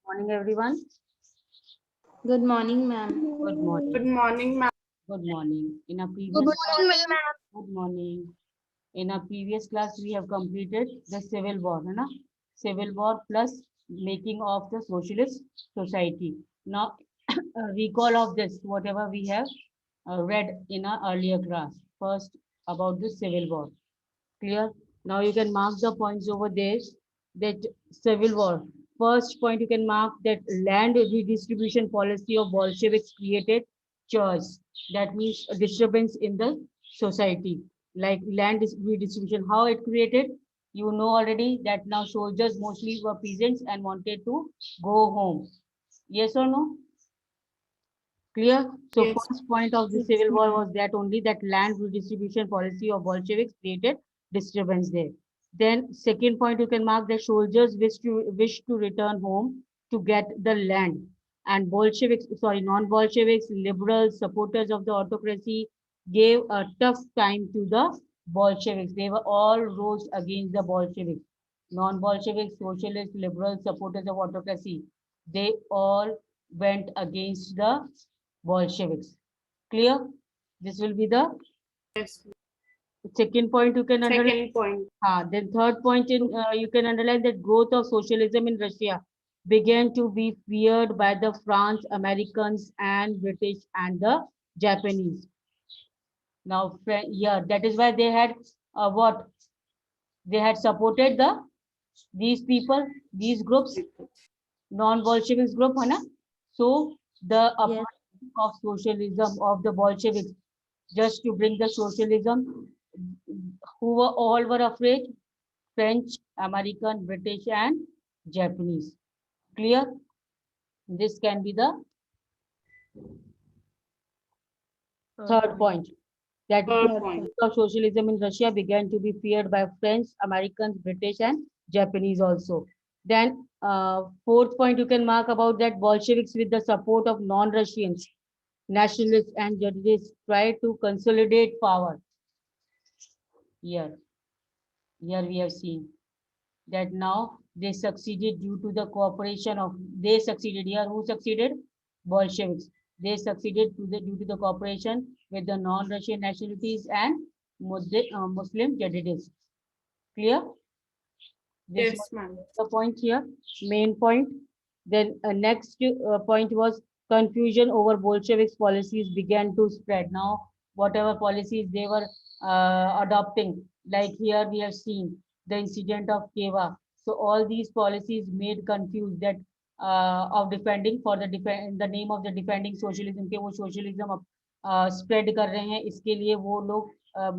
Morning, everyone. Good morning, ma'am. Good Good morning. morning, ma'am. Good morning. In a Good previous class, morning, ma'am. good morning. In a previous class, we have completed the Civil War, है ना? Civil War plus making of the socialist society. Now, recall of this, whatever we have read in our earlier class. First, about the Civil War. Clear? Now you can mark the points over there that civil war. First point you can mark that land redistribution policy of Bolsheviks created chaos. That means a disturbance in the society. Like land redistribution, how it created, you know already that now soldiers mostly were peasants and wanted to go home. Yes or no? Clear? So Yes, first point of the Yes, civil war ma'am. was that only that land redistribution policy of Bolsheviks created disturbance there. Then second point you can mark that soldiers wish to return home to get the land. And Bolsheviks, sorry, non-Bolsheviks, liberals, supporters of the autocracy gave a tough time to the Bolsheviks. They were all rose against the Bolsheviks. Non-Bolsheviks, socialists, liberals, supporters of autocracy. They all went against the Bolsheviks. Clear? This will be the yes. second point you can underline. Second point. Then third point in you can underline that growth of socialism in Russia began to be feared by the France, Americans, and British and the Japanese. Now, yeah, that is why they had what they had supported these people, these groups, non-Bolshevik group, है ना? So the Yes. uprising of socialism of the Bolsheviks just to bring the socialism, who were all were afraid, French, American, British, and Japanese. Clear? This can be the third point. That Third Third point. point. of socialism in Russia began to be feared by French, Americans, British, and Japanese also. Then, fourth point you can mark about that Bolsheviks, with the support of non-Russians, nationalists, and judges, tried to consolidate power. Here, here we have seen that now they succeeded due to the cooperation of, they succeeded here. Who succeeded? Bolsheviks. They succeeded due to the cooperation with the non-Russian nationalities and Muslim jihadists. Clear? This was Yes, ma'am. the point here, main point. Then next point was confusion over Bolsheviks policies began to spread. Now, whatever policies they were adopting, like here we have seen the incident of Keva. So all these policies made confused that of defending for the defend in the name of the defending socialism के वो socialism spread कर रहे हैं इसके लिए वो लोग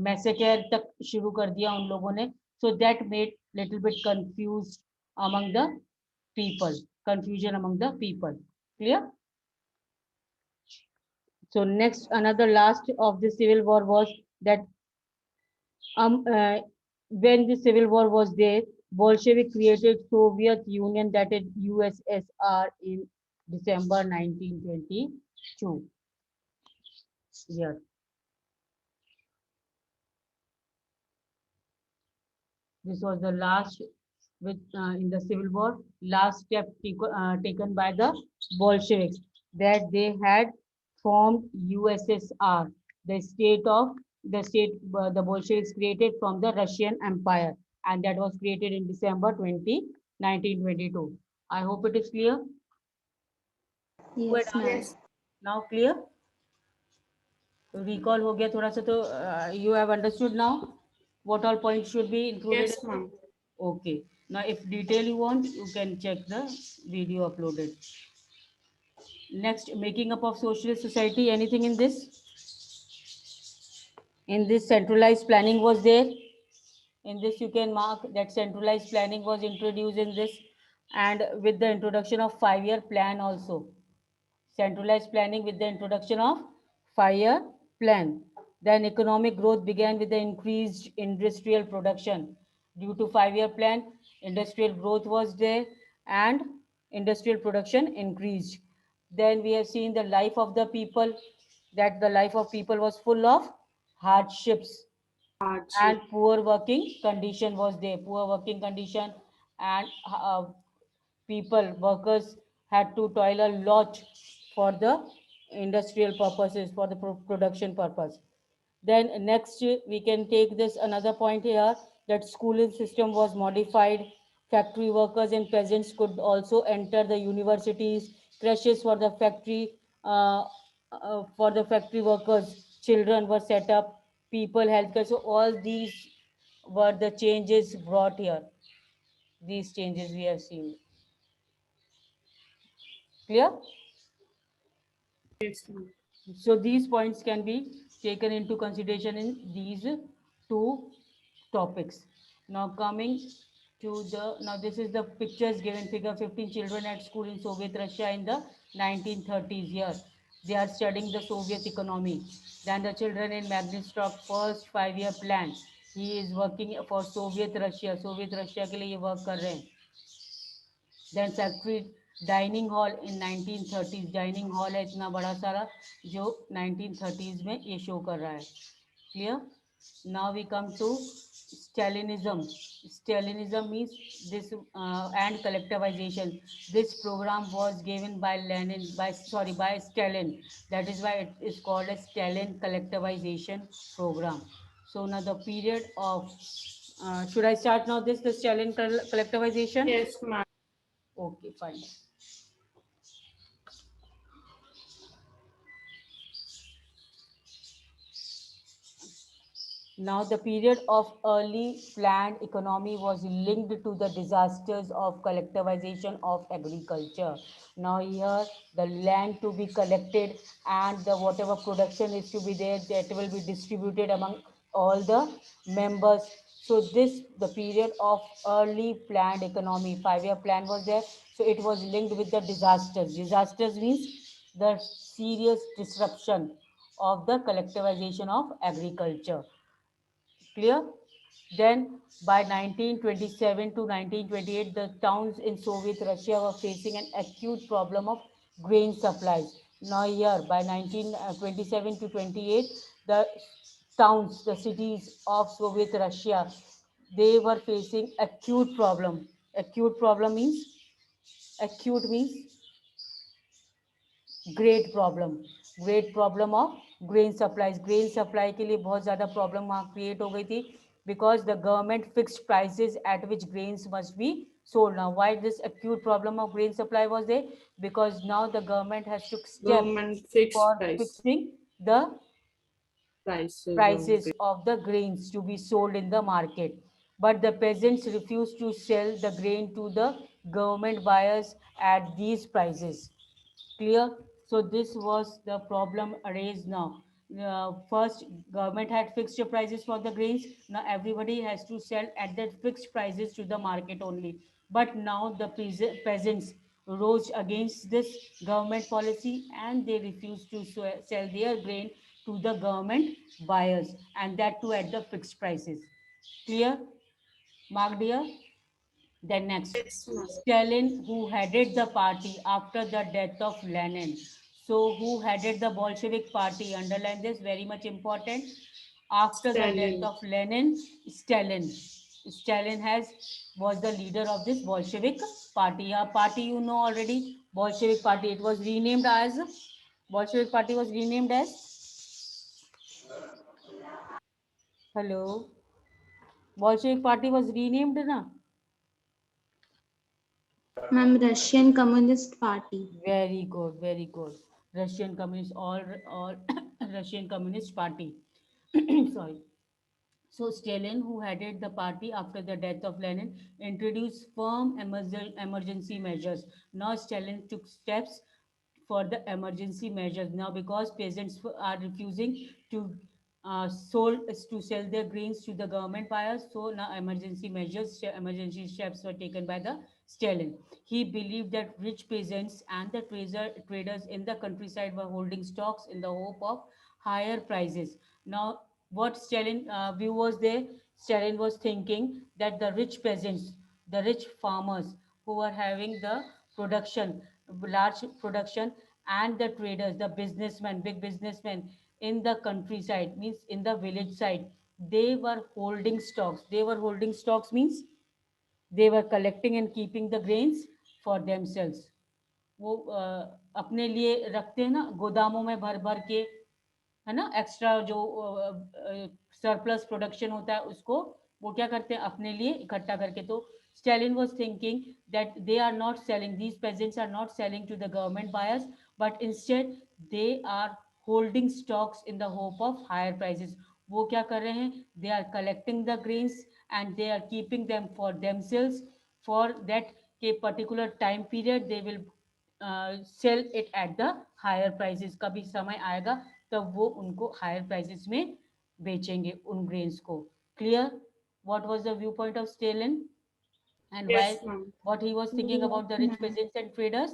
massacre तक शुरू कर दिया उन लोगों ने. So that made little bit confused among the people, confusion among the people. Clear? So next, another last of the civil war was that um, uh, when the civil war was there, Bolshevik created Soviet Union, that is USSR, in December 1922. Yes. This was the last with in the civil war, last step taken by the Bolsheviks, that they had formed USSR, the state the Bolsheviks created from the Russian Empire, and that was created in December 1922. I hope it is clear. Who had Yes, asked? ma'am. Yes. Now clear. Recall हो गया थोड़ा सा तो you have understood now what all points should be included Yes, in this? ma'am. Okay. Now, if detail you want, you can check the video uploaded. Next, making up of socialist society. Anything in this? In this, centralized planning was there. In this, you can mark that centralized planning was introduced in this, and with the introduction of 5-year plan also. Centralized planning with the introduction of 5-year plan. Then economic growth began with the increased industrial production. Due to 5-year plan, industrial growth was there and industrial production increased. Then we have seen the life of the people, that the life of people was full of hardships and Hardship. poor working condition was there. Poor working condition and people, workers had to toil a lot for the industrial purposes, for the production purpose. Then next, we can take this another point here, that schooling system was modified. Factory workers and peasants could also enter the universities. Creches for the factory workers. Children were set up. People healthcare. So all these were the changes brought here. These changes we have seen. Clear? Yes, ma'am. So these points can be taken into consideration in these two topics. Now coming to now this is the pictures given, figure 15, children at school in Soviet Russia in the 1930s here. They are studying the Soviet economy. Then the children in Magnitsky first 5-year plan. He is working for Soviet Russia. Soviet Russia के लिए ये work कर रहे हैं. Then factory dining hall इन 1930s. Dining hall है इतना बड़ा सारा जो 1930s में ये शो कर रहा है. Clear? Now we come to Stalinism. Stalinism means this and collectivization. This program was given by by Stalin. That is why it is called a Stalin collectivization program. So now the period of should I start now the Stalin collectivization? Yes, ma'am. Okay, fine. Now, the period of early planned economy was linked to the disasters of collectivization of agriculture. Now, here the land to be collected and the whatever production is to be there, that will be distributed among all the members. So, the period of early planned economy, 5-year plan was there. So, it was linked with the disasters. Disasters means the serious disruption of the collectivization of agriculture. Clear? Then by 1927 to 1928, the towns in Soviet Russia were facing an acute problem of grain supplies. Now here, by 1927 to 28, the towns, the cities of Soviet Russia, they were facing acute problem. Acute means great problem of grain supplies. Grain supply के लिए बहुत ज़्यादा problem वहाँ create हो गई थी because the government fixed prices at which grains must be sold. Now, why this acute problem of grain supply was there? Because now the government has took Government steps fixed for price. fixing the Prices of the grains to be sold in the market. But the peasants refused to sell the grain to the government buyers at these prices. Clear? So this was the problem raised now. First, government had fixed the prices for the grains. Now everybody has to sell at that fixed prices to the market only. But now the peasants rose against this government policy and they refused to sell their grain to the government buyers, and that too at the fixed prices. Clear? Mark dear? Then next, Yes, ma'am. Stalin, who headed the party after the death of Lenin. So, who headed the Bolshevik party? Underline this, very much important. After the death Stalin. of Lenin, Stalin. Stalin was the leader of this Bolshevik party. A party you know already, Bolshevik party. It was renamed as Bolshevik party was renamed as. Hello. Bolshevik party was renamed, na? Ma'am, Russian Communist Party. Very good, very good. Russian Communist or Russian Communist Party. Sorry. So Stalin, who headed the party after the death of Lenin, introduced firm emergency measures. Now Stalin took steps for the emergency measures. Now because peasants are refusing to sell their grains to the government buyers, so now emergency steps were taken by the Stalin. He believed that rich peasants and the traders in the countryside were holding stocks in the hope of higher prices. Now, what Stalin view was there? Stalin was thinking that the rich peasants, the rich farmers who were having the production, large production, and the traders, the businessmen, big businessmen in the countryside, means in the village side, they were holding stocks. They were holding stocks means they were collecting and keeping the grains for themselves. वो अपने लिए रखते हैं ना गोदामों में भर भर के, है ना, एक्स्ट्रा जो सरप्लस प्रोडक्शन होता है उसको वो क्या करते हैं अपने लिए इकट्ठा करके। तो Stalin was thinking that they are not selling, these peasants are not selling to the government buyers, but instead they are holding stocks in the hope of higher prices. वो क्या कर रहे हैं, they are collecting the grains and they are keeping them for themselves for that के particular time period they will sell it at the higher prices. कभी समय आएगा तब वो उनको higher prices में बेचेंगे उन grains को. Clear what was the viewpoint of Stalin and why, Yes, ma'am. what he was thinking Yes, about the rich ma'am. peasants and traders?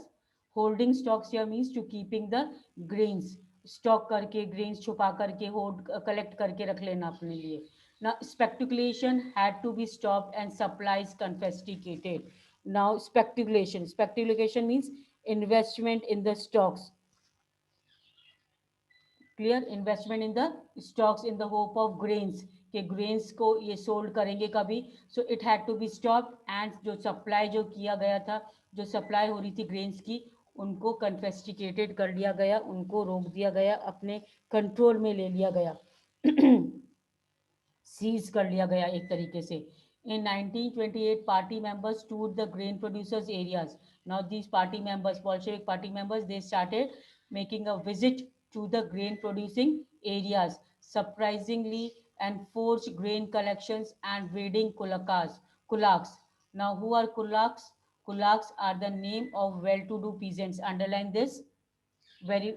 Holding stocks here means to keeping the grains, stock करके grains छुपा करके hold collect करके रख लेना अपने लिए. Now speculation had to be stopped and supplies confiscated. Now speculation means investment in the stocks. Clear? Investment in the stocks in the hope of grains के grains को ये sold करेंगे कभी. So it had to be stopped and जो supply जो किया गया था, जो supply हो रही थी grains की, उनको confiscated कर लिया गया, उनको रोक दिया गया, अपने control में ले लिया गया. सीज कर लिया गया एक तरीके से. In 1928, party members toured the grain producers areas. Now these party members, Bolshevik party members, they started making a visit to the grain producing areas, surprisingly enforced grain collections and raiding kulaks. Now who are kulaks? Kulaks are the name of well-to-do peasants. Underline this. Very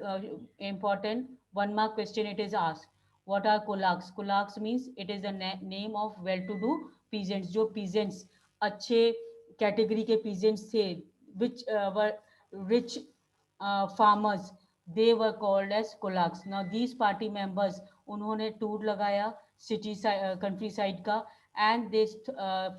important. One mark question it is asked. What are kulaks? Kulaks means it is the name of well-to-do peasants. जो peasants अच्छे category के peasants थे, which were rich farmers, they were called as kulaks. Now these party members उन्होंने tour लगाया city countryside का, and they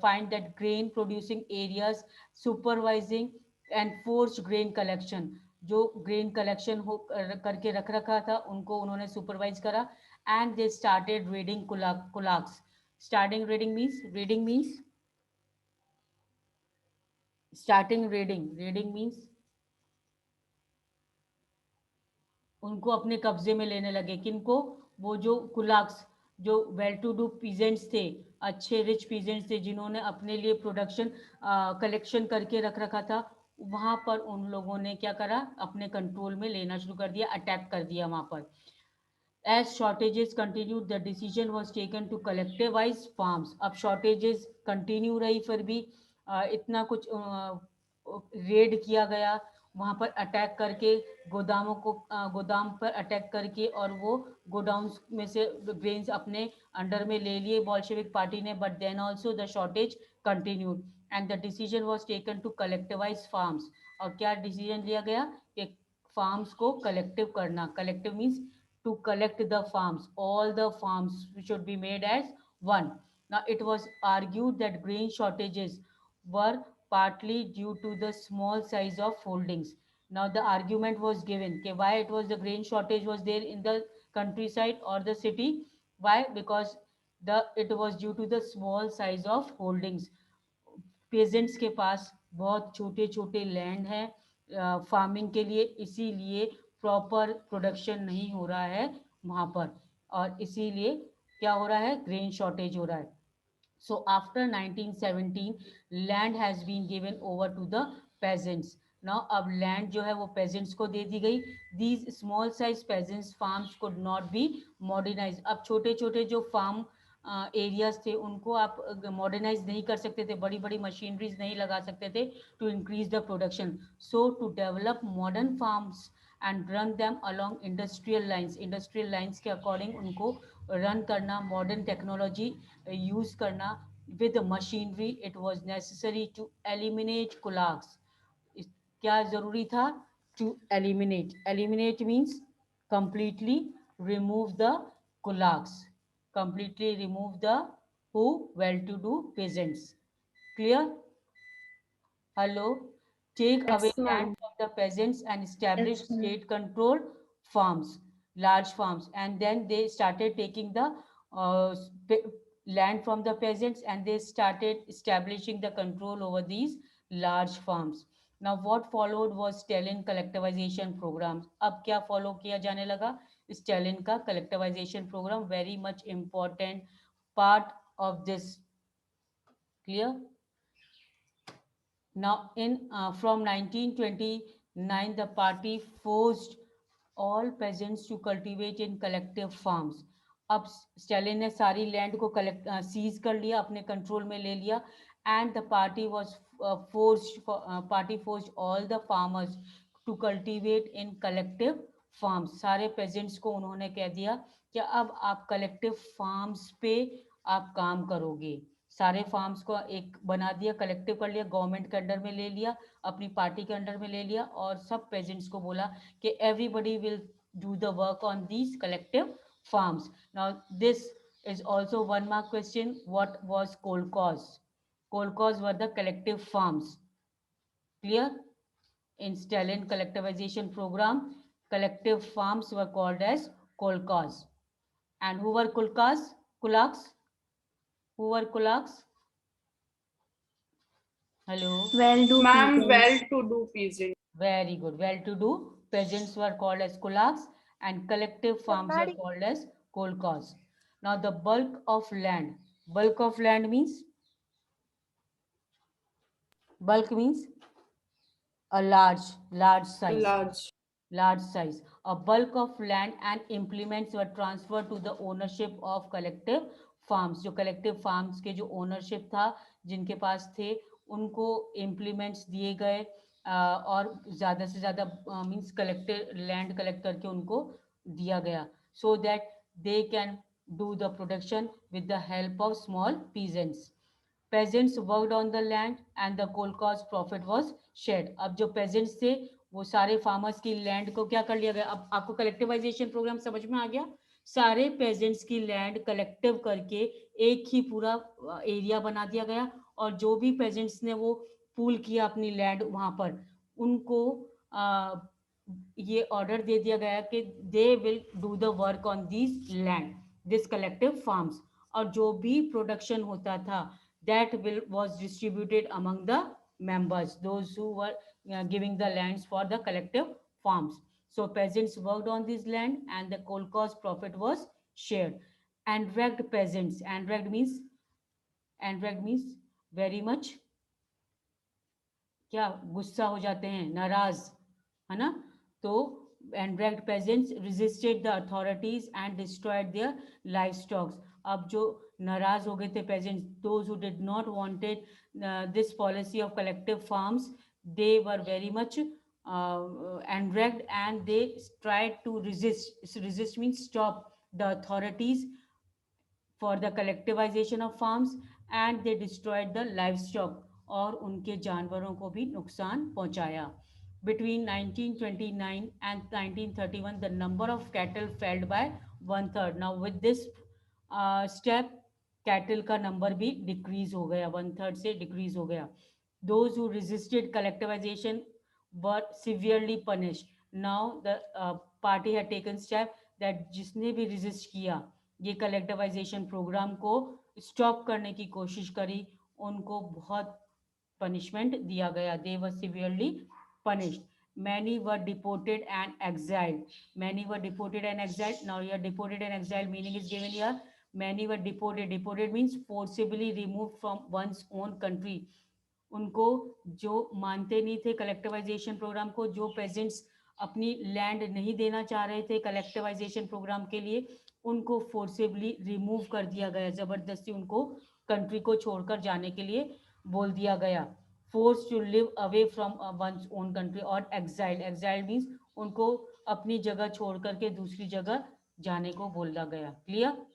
find that grain producing areas supervising and forced grain collection. जो grain collection हो करके रख रखा था उनको उन्होंने सुपरवाइज करा. And they started raiding kulaks. Starting means starting raiding means उनको अपने कब्जे में लेने लगे. किनको? वो जो कुलाक्स, जो वेल टू डू पीजेंट्स थे, अच्छे रिच पीजेंट्स थे, जिन्होंने अपने लिए प्रोडक्शन कलेक्शन करके रख रखा था, वहां पर उन लोगों ने क्या करा, अपने कंट्रोल में लेना शुरू कर दिया, अटैक कर दिया वहां पर. As shortages continued, the decision was taken to collectivize farms. अब shortages continue रही, फिर भी इतना कुछ रेड किया गया, वहां पर अटैक करके गोदामों को गोदाम पर अटैक करके, और वो गोडाउन्स में से ग्रेन्स अपने अंडर में ले लिए बॉल्शेविक पार्टी ने. But then also the shortage continued and the decision was taken to collectivise farms. और क्या डिसीजन लिया गया कि फार्म्स को कलेक्टिव करना. Collective means to collect the farms. All the farms should be made as one. Now, it was argued that grain shortages were partly due to the small size of holdings. Now, the argument was given okay, why it was the grain shortage was there in the countryside or the city. Why? Because it was due to the small size of holdings. Pageants के पास बहुत छोटे छोटे land है farming के लिए, इसीलिए proper production नहीं हो रहा है वहाँ पर, और इसीलिए क्या हो रहा है, ग्रेन शॉर्टेज हो रहा है. So after 1917, land has been given over to the peasants. Now अब land जो है वो peasants को दे दी गई. These small size peasants farms could not be modernized. अब छोटे छोटे जो farm एरियाज थे उनको आप मॉडर्नाइज नहीं कर सकते थे, बड़ी बड़ी मशीनरीज नहीं लगा सकते थे to increase the production. So to develop modern farms and run them along industrial lines के अकॉर्डिंग उनको रन करना, मॉडर्न टेक्नोलॉजी यूज करना with machinery, it was necessary to eliminate kulaks. क्या जरूरी था? To eliminate means completely remove the kulaks, completely remove the who well-to-do peasants. Clear? Hello? Take away Yes, land ma'am. from the peasants and establish Yes, ma'am. state-controlled farms, large farms. And then they started taking the land from the peasants and they started establishing the control over these large farms. Now what followed was Stalin collectivization program. अब क्या follow किया जाने लगा? Stalin का collectivization program, very much important part of this. Clear? Now in from 1929 the party forced all peasants to cultivate in collective farms. अब Stalin ने सारी land को कलेक्ट सीज कर लिया, अपने कंट्रोल में ले लिया, and the party was forced all the farmers to cultivate in collective farms. सारे पेजेंट्स को उन्होंने कह दिया कि अब आप कलेक्टिव फार्म्स पे आप काम करोगे. सारे फार्म्स को एक बना दिया, कलेक्टिव कर लिया, गवर्नमेंट के अंडर में ले लिया, अपनी पार्टी के अंडर में ले लिया, और सब पेजेंट्स को बोला कि everybody will do the work on these collective farms. Now this is also one mark question. What was kolkhoz? Kolkhoz were the collective farms. Clear? In Stalin collectivization program, collective farms were called as kolkhoz. And who were kulaks? Kulaks? Who were kulaks? Hello? Well-to Ma'am, peasants. well-to-do peasant. Very good. Well-to-do peasants were called as kulaks, and collective farms were called as kolkhos. Now the bulk of land. Bulk of land means? Bulk means a large size. Large size. A bulk of land and implements were transferred to the ownership of collective farms. जो collective farms के जो ownership था, जिनके पास थे, उनको implements दिए गए, और ज़्यादा से ज़्यादा means collected land collect करके उनको दिया गया, so that they can do the production with the help of small peasants. Peasants worked on the land and the kolkhoz profit was shared. अब जो peasants थे, वो सारे फार्मर्स की लैंड को क्या कर लिया गया? अब आपको कलेक्टिवाइजेशन प्रोग्राम समझ में आ गया? सारे पेजेंट्स की लैंड कलेक्टिव करके एक ही पूरा एरिया बना दिया गया, और जो भी पेजेंट्स ने वो पूल किया अपनी लैंड वहां पर, उनको ये ऑर्डर दे दिया गया कि they will do the work on this land, this collective farms, और जो भी प्रोडक्शन होता था, that was distributed among the members, those who were giving the lands for the collective farms. So peasants worked on this land and the kolkhoz profit was shared. Enraged peasants. Enraged means very much क्या गुस्सा हो जाते हैं, नाराज, है ना? तो enraged peasants resisted the authorities and destroyed their livestock. अब जो नाराज हो गए थे peasants, those who did not wanted this policy of collective farms, they were very much enraged, and they tried to resist. Resist means stop the authorities for the collectivization of farms, and they destroyed the livestock, और उनके जानवरों को भी नुकसान पहुंचाया. Between 1929 and 1931 the number of cattle fell by 1/3. Now with this step, cattle का number भी decrease हो गया, 1/3 से डिक्रीज हो गया. Those who resisted collectivization were severely punished. Now the party had taken step that जिसने भी resist किया ये कलेक्टिवाइजेशन प्रोग्राम को स्टॉप करने की कोशिश करी, उनको बहुत पनिशमेंट दिया गया. दे वर severely punished. Many were deported and exiled. Many were deported and exiled. Now here deported and exiled meaning is given here. Many were deported. Deported means forcibly removed from one's own country. उनको जो मानते नहीं थे collectivisation programme को, जो pageants अपनी land नहीं देना चाह रहे थे कलेक्टिवाइजेशन प्रोग्राम के लिए, उनको फोर्सेबली रिमूव कर दिया गया, जबरदस्ती उनको कंट्री को छोड़कर जाने के लिए बोल दिया गया. Force to live away from one's own country, और एक्साइल. एक्साइल मीन्स उनको अपनी जगह छोड़ करके दूसरी जगह जाने को बोला गया. Clear?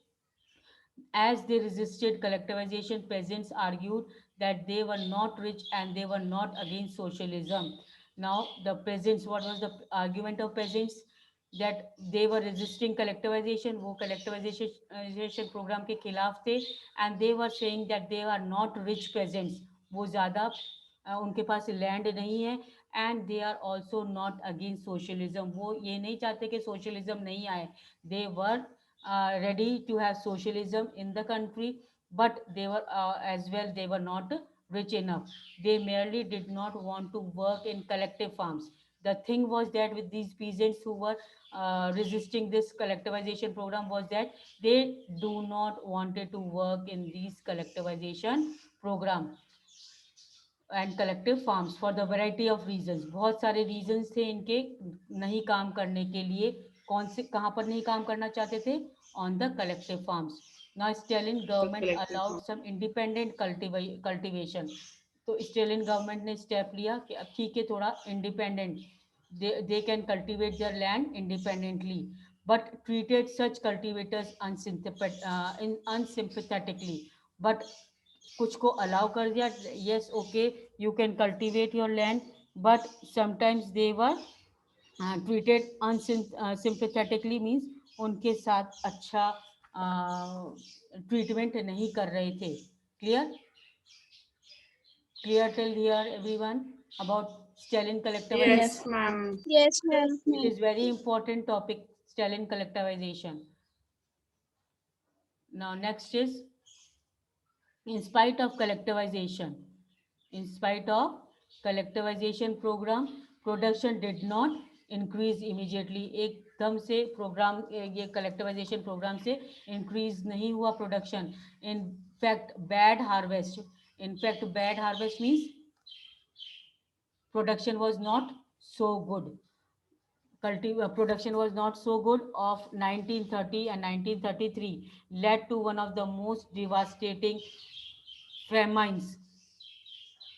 As they resisted collectivization, peasants argued that they were not rich and they were not against socialism. Now, the peasants, what was the argument of peasants? That they were resisting collectivization, वो collectivization program के खिलाफ थे, and they were saying that they are not rich peasants. वो ज़्यादा उनके पास land नहीं है, and they are also not against socialism. वो ये नहीं चाहते कि socialism नहीं आए. They were ready to have socialism in the country, but they were as well they were not rich enough. They merely did not want to work in collective farms. The thing was that with these peasants who were resisting this collectivization program was that they do not wanted to work in these collectivization program and collective farms for the variety of reasons. बहुत सारे reasons थे इनके नहीं काम करने के लिए. कौन से कहाँ पर नहीं काम करना चाहते थे? On the collective farms. Now Stalin government collective allowed farm. Some independent cultivation. तो स्टेलिन गवर्नमेंट ने स्टेप लिया कि अब ठीक है थोड़ा independent, they can cultivate their land independently, but treated such cultivators unsympathetically. But कुछ को अलाउ कर दिया, yes okay you can cultivate your land, but sometimes they were treated unsympathetically, means उनके साथ अच्छा ट्रीटमेंट नहीं कर रहे थे. Clear? Clear till here everyone about Stalin collectivization? Yes, ma'am. Yes, ma'am. It is very important topic, Stalin collectivization. Now next is, in spite of collectivization, in spite of collectivization program, production did not increase immediately. एकदम से programme ये collectivisation programme से increase नहीं हुआ production. In fact bad harvest, in fact bad harvest means production was not so good. Production was not so good of 1930 and 1933 led to one of the most devastating famines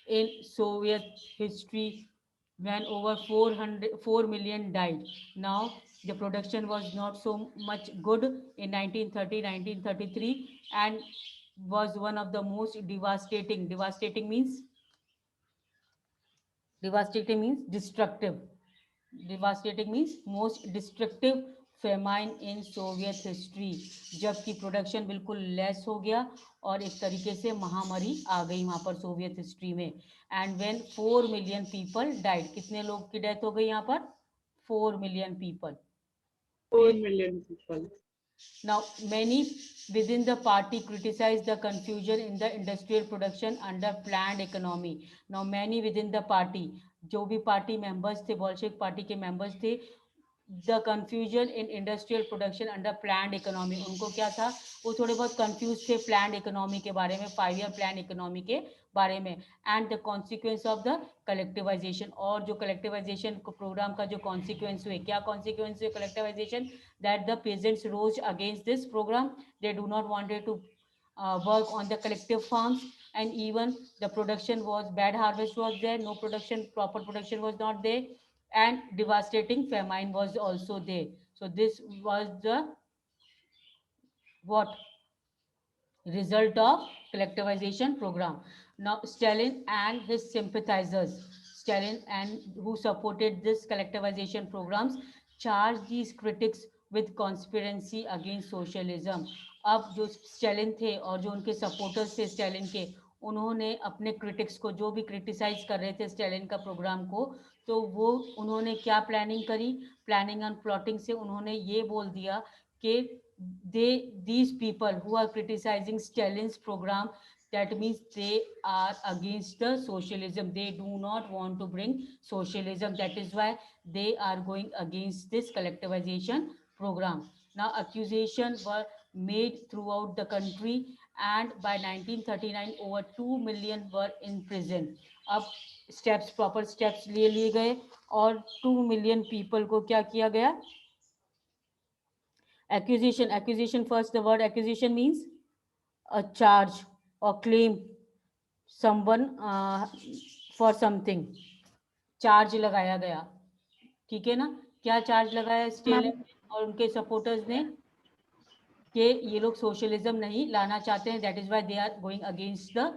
in Soviet history, when over 4 million died. Now the production was not so much good in 1930 1933 and was one of the most devastating. Devastating means destructive. Devastating means most destructive famine in Soviet history. जबकि production बिल्कुल less हो गया और एक तरीके से महामारी आ गई वहां पर सोवियत हिस्ट्री में. And when 4 million people died. कितने लोग की डेथ हो गई यहाँ पर? 4 million people. 4 million people. Now, many within the party criticized the confusion in the industrial production under planned economy. Now, many within the party, जो भी पार्टी मेंबर्स थे, बोल्शेविक पार्टी के मेंबर्स थे, the confusion in industrial production under planned economy. उनको क्या था? वो थोड़े बहुत कंफ्यूज थे प्लान्ड इकोनॉमी के बारे में, 5 ईयर प्लान इकोनॉमी के बारे में. And the consequence of the collectivisation. और जो कलेक्टिवाइजेशन प्रोग्राम का जो कॉन्सिक्वेंस हुए, क्या कॉन्सिक्वेंस हुए collectivisation? That the peasants rose against this programme. They do not wanted to work on the collective farms, and even the production was bad, harvest was there, no production, proper production was not there, and devastating famine was also there. So this was the what result of collectivization program. Now Stalin and his sympathizers, Stalin and who supported this collectivization programs, charged these critics with conspiracy against socialism. अब जो Stalin थे और जो उनके supporters थे Stalin के, उन्होंने अपने क्रिटिक्स को, जो भी क्रिटिसाइज कर रहे थे स्टैलिन का प्रोग्राम को, तो वो उन्होंने क्या प्लानिंग करी? प्लानिंग एंड प्लॉटिंग से उन्होंने ये बोल दिया कि these people who are criticizing Stalin's program, that means they are against the socialism. They do not want to bring socialism. That is why they are going against this collectivization program. Now accusations were made throughout the country, and by 1939 over 2 million were in prison. अब steps, proper steps लिए गए और 2 million people को क्या किया गया? Accusation, first the word accusation means a charge or claim someone for something. Charge लगाया गया. ठीक है ना? क्या चार्ज लगाया स्टेलिन और उनके सपोर्टर्स ने? कि ये लोग सोशलिज्म नहीं लाना चाहते हैं. That is why they are going against the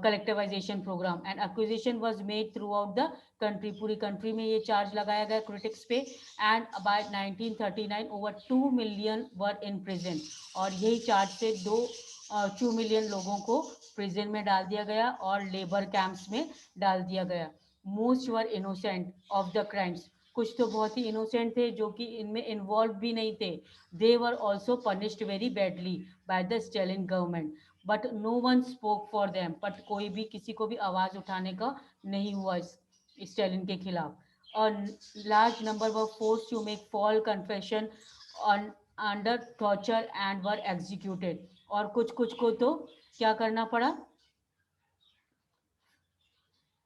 collectivisation programme. And acquisition was made throughout the country. पूरी कंट्री में ये चार्ज लगाया गया क्रिटिक्स पे. And by 1939 over 2 million were in prison. और यही चार्ज से 2 मिलियन लोगों को प्रिजन में डाल दिया गया और लेबर कैंप्स में डाल दिया गया. Most were innocent of the crimes. कुछ तो बहुत ही इनोसेंट थे जो कि इनमें इन्वॉल्व भी नहीं थे. They were also punished very badly by the Stalin government. But no one spoke for them, but कोई भी किसी को भी आवाज उठाने का नहीं हुआ स्टालिन के खिलाफ। और large number were force to make false confession on under torture and were executed. और कुछ कुछ को तो क्या करना पड़ा,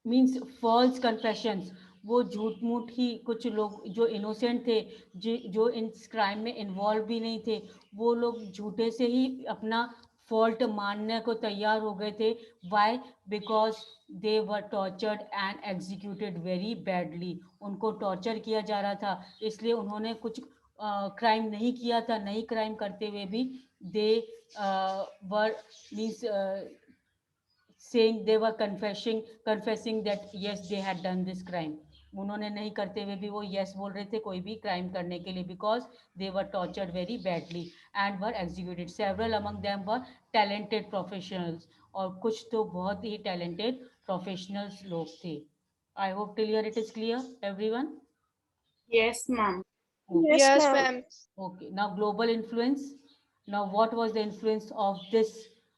मीन्स फॉल्स कन्फेशंस, वो झूठ मूठ ही, कुछ लोग जो इनोसेंट थे, जो इस क्राइम में इन्वॉल्व भी नहीं थे, वो लोग झूठे से ही अपना फॉल्ट मानने को तैयार हो गए थे। Why? Because they were tortured and executed very badly. उनको टॉर्चर किया जा रहा था, इसलिए उन्होंने कुछ क्राइम नहीं किया था, नहीं क्राइम करते हुए भी दे वर means saying they were confessing that yes they had done this crime। उन्होंने नहीं करते हुए भी वो yes बोल रहे थे कोई भी क्राइम करने के लिए, because they were tortured very badly and were executed। several among them were talented professionals, और कुछ तो बहुत ही talented professionals लोग थे। I hope till here it is clear everyone। Yes, ma'am. Okay. Yes, ma'am. Okay, now global influence. Now, what was the influence of this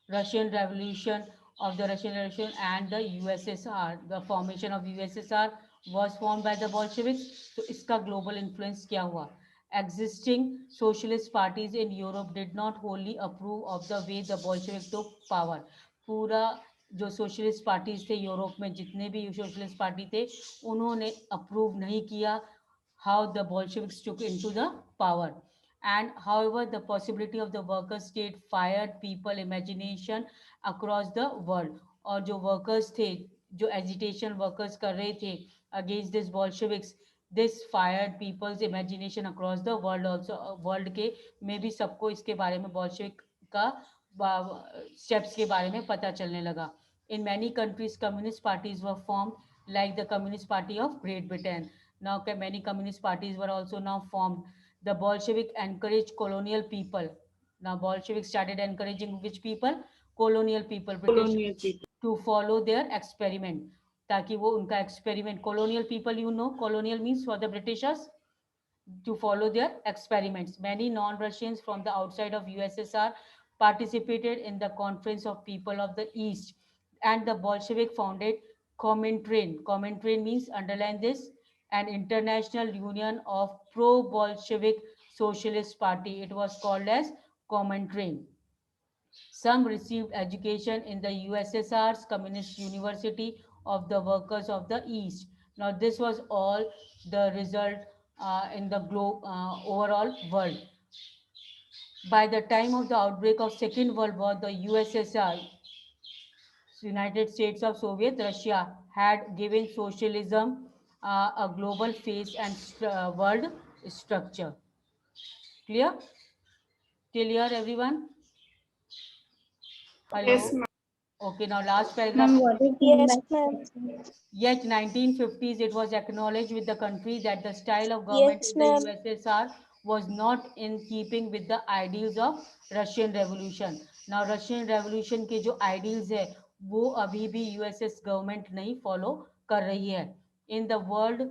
Russian Revolution, and the USSR? The formation of USSR was formed by the Bolsheviks. So, इसका global influence क्या हुआ? Existing socialist parties in Europe did not wholly approve of the way the Bolsheviks took power। पूरा जो socialist parties थे Europe में, जितने भी socialist party थे, उन्होंने अप्रूव नहीं किया how the Bolsheviks took into the power। And however, the possibility of the worker state fired people imagination across the world। और जो workers थे, जो agitation workers कर रहे थे against this Bolsheviks, this fired people's imagination across the world also। world के में भी सबको इसके बारे में bolshevik का steps के बारे में पता चलने लगा। In many countries, communist parties were formed, like the Communist Party of Great Britain। Now, many communist parties were also now formed। The Bolshevik encouraged colonial people। Now, Bolsheviks started encouraging which people? Colonial people, British, Colonial people. to follow their experiment। ताकि वो उनका experiment, colonial people, you know, colonial means for the Britishers, to follow their experiments। Many non-Russians from the outside of USSR participated in the Conference of People of the East, and the Bolshevik founded Comintern। Comintern means, underline this, an international union of pro-Bolshevik socialist party. It was called as Comintern। Some received education in the USSR's Communist University of the Workers of the East। Now, this was all the result in the overall world. By the time of the outbreak of Second World War, the USSR, United States of Soviet Russia, had given socialism a global face and world structure। Clear? Clear, everyone? Hello? Yes, ma'am. Okay, now last paragraph. Ma'am, what is Yes, the ma'am. Yet 1950s, it was acknowledged with the country that the style of government Yes, in the ma'am. USSR was not in keeping with the ideals of Russian Revolution। Now, Russian Revolution के जो ideals है, वो अभी भी USS government नहीं follow कर रही है। In the world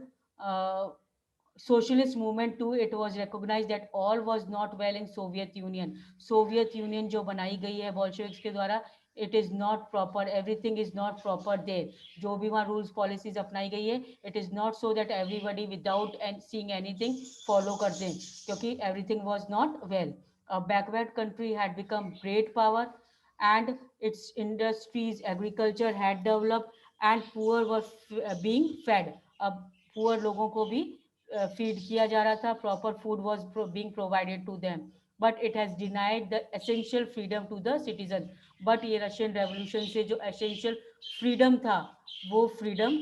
socialist movement too, it was recognized that all was not well in Soviet Union। Soviet Union जो बनाई गई है Bolsheviks के द्वारा, it is not proper, everything is not proper there। जो भी वहाँ rules policies अपनाई गई है, it is not so that everybody without and seeing anything follow कर दें, क्योंकि everything was not well। A backward country had become great power, and its industries, agriculture had developed, and poor were being fed। अब poor लोगों को भी feed किया जा रहा था, proper food was being provided to them, but it has denied the essential freedom to the citizen। but ये Russian revolution से जो essential freedom था, वो freedom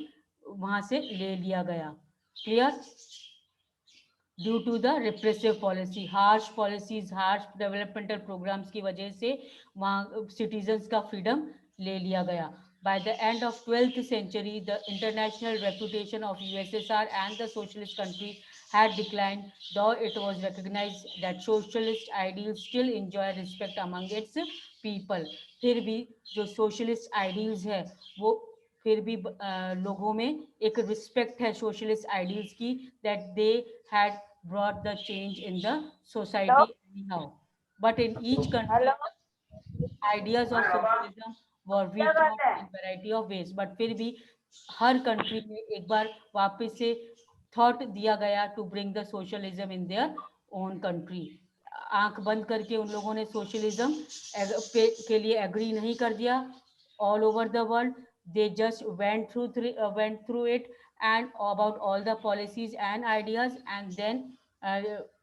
वहाँ से ले लिया गया। clear? Due to the repressive policy, harsh policies, harsh developmental programmes की वजह से वहाँ सिटीजन्स का फ्रीडम ले लिया गया। By the end of 12th century, the international reputation of USSR and the socialist country had declined, though it was recognized that socialist ideals still enjoy respect among its people। फिर भी जो socialist ideals है, वो फिर भी लोगों में एक रिस्पेक्ट है सोशलिस्ट आइडियल्स की, that they had brought the change in the society anyhow। But in each country, ideas of socialism were reached out in variety of ways, but फिर भी हर country में एक बार वापस से thought दिया गया to bring the socialism in their own country. आंख बंद करके उन लोगों ने socialism के लिए agree नहीं कर दिया. All over the world, they just went through it and about all the policies and ideas, and then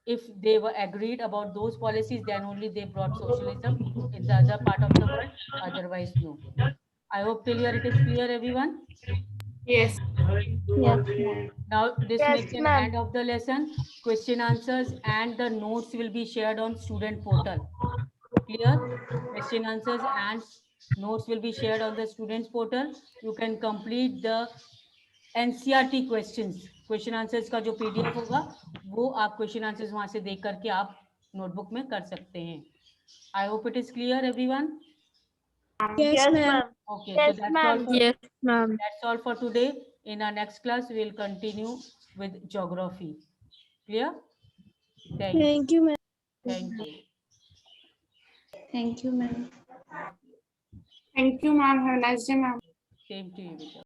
if they were agreed about those policies, then only they brought socialism in the other part of the world, otherwise no. I hope till here it is clear, everyone. Yes. Yes, ma'am. Now this Yes, makes an ma'am. end of the lesson. Question answers and the notes will be shared on student portal. Clear? Question answers and notes will be shared on the students portal. You can complete the NCERT questions. Question answers का जो PDF होगा वो आप question answers वहां से देख करके आप notebook में कर सकते हैं. I hope it is clear, everyone. Yes, ma'am. Okay, Yes, so that's ma'am. all for Yes, ma'am. that's all for today. In our next class, we will continue with geography. Clear? Thank you. Thank you, ma'am. Thank you. Thank you, ma'am. Thank you, ma'am. Have a nice day, ma'am. Same to you, Vijay.